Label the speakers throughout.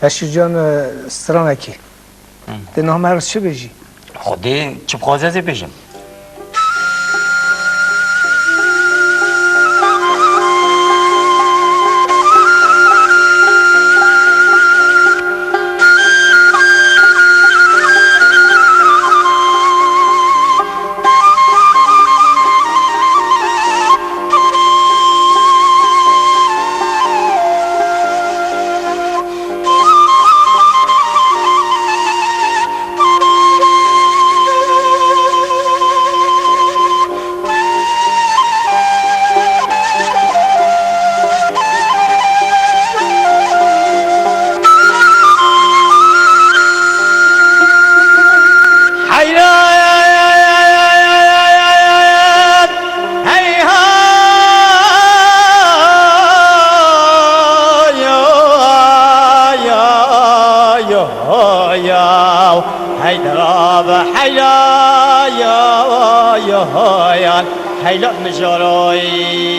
Speaker 1: اشی جان سترانکی ده نام عرض چه بجی؟
Speaker 2: خودی چه بخوازه بشم هيلا مجراي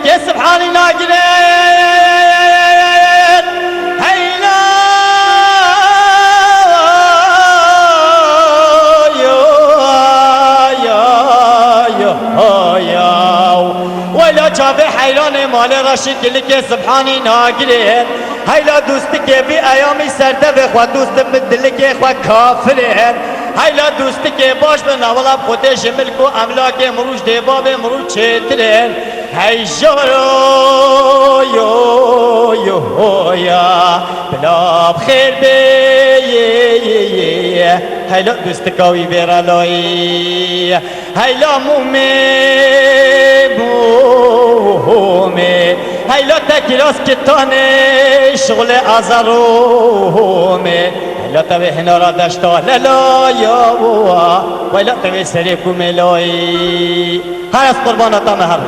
Speaker 2: كل سبحاني ناقلين هيلا يا ولا جابي حيراني مال رشيد كل سبحاني ناقلين هيلا دوستك بأيامي سرده بخوا دوست بدلك خوا كافرين هيلا دوستك باش بناولا بخوتش ملكو املاك مروج دباب مروج چترين هی جارو یو یا بلا بخیر بی هیلا دستکاوی برالایی هیلا مومه هیلا تکراس کتانه شغل ازارومه هیلا تبه هنارا دشتا للا یا ویلا تبه سریکو ملایی های از قرباناتا مهر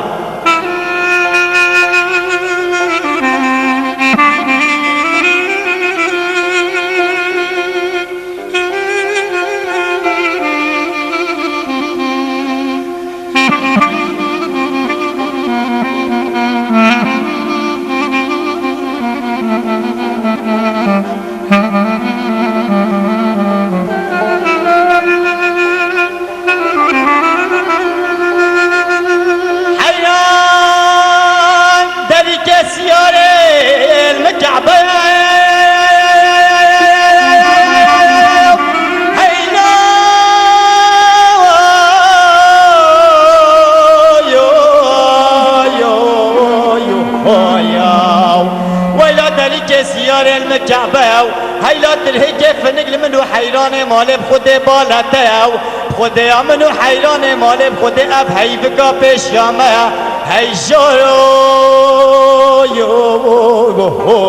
Speaker 2: المكعباو هيلا تلهي فنقل منو حيراني مالي بخودي بالتاو بخودي منو حيراني مالي بخودي اب هي بقى بيش ياما هي جارو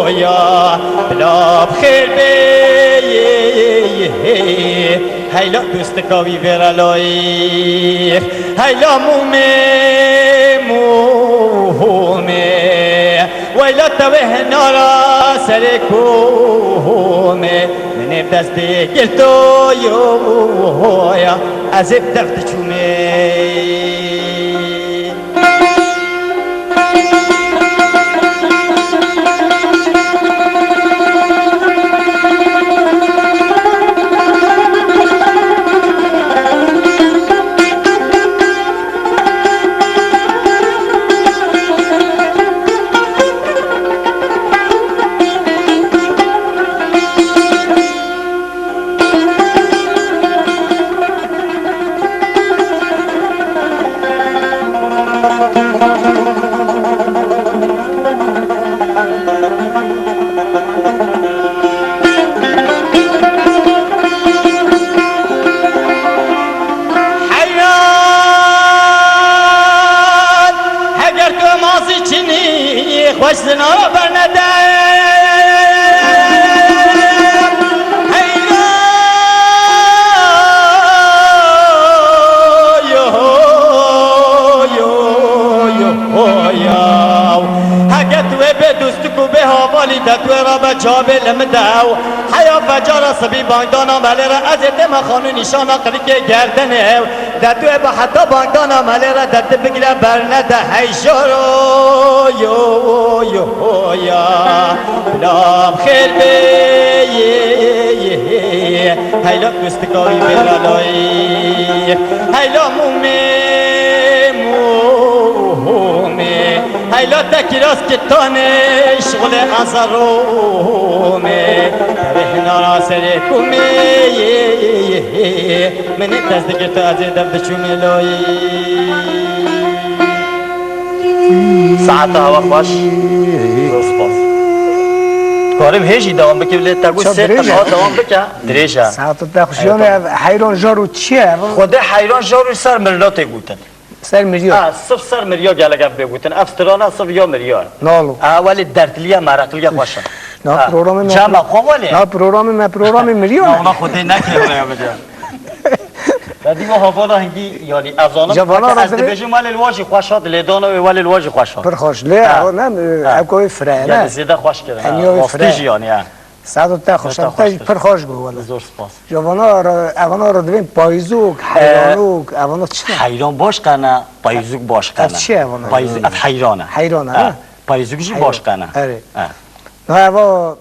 Speaker 2: يا بلا بخير بي هيلا دوستكاوي برالوي هيلا مومي ويلا توه نارا سركومه من بدستي قلتو يا ازب دفت شومي خوش زنارا برنده حوالی دتوی را به جابه لمداو حیا فجار صبی بانگدانا ملی را از دم خانو نشانا قریک گردنه دتوی به حتی بانگدانا ملی را دت بگیره برنده حیشارو یو یو یا نام خیر بی هیلا کستکاوی بیرالایی هیلا هیلا تکیراس کتانه شغل ازارومه تبه ناسره کمی منی تصدیق تو از دب چونه لایی
Speaker 3: ساعت هوا خوش سپاس کارم هیچی دوام بکی ولی تگو سه تنها دوام بکه دریجه
Speaker 1: ساعت تا خوشیان حیران جارو چیه؟
Speaker 3: خود حیران جارو سر ملات گوتن
Speaker 1: سر میلیون
Speaker 3: صف سر مریا گلگم بگوتن افسترانا صف یا مریا
Speaker 1: نالو
Speaker 3: اولی دردلیا مرقلیا خوشن
Speaker 1: نه پروگرام
Speaker 3: جمع خوالی
Speaker 1: نه پروگرام میلیون
Speaker 3: نه اونا خودی نکرده بجا بعدی ما هوانا هنگی یعنی افزانم
Speaker 1: جوانا
Speaker 3: از دبیجی مال الواجی خوشات لیدانو ولی الواجی خوشات
Speaker 1: پرخوش لی نه اکوی فرای
Speaker 3: یعنی
Speaker 1: نه
Speaker 3: زیاده خوش کرده
Speaker 1: انیوی
Speaker 3: واستیجی یعنی
Speaker 1: ساعت تا خوش تا پرخوش گو والا
Speaker 3: زور سپاس
Speaker 1: جوانا رو دوین پایزوک حیرانوک اوانا چی
Speaker 3: حیران باش کنه پایزوک باش کنه
Speaker 1: چیه اوانا
Speaker 3: پایزوک حیرانه
Speaker 1: حیرانه
Speaker 3: پایزوکشی باش کنه
Speaker 1: آره نه اوا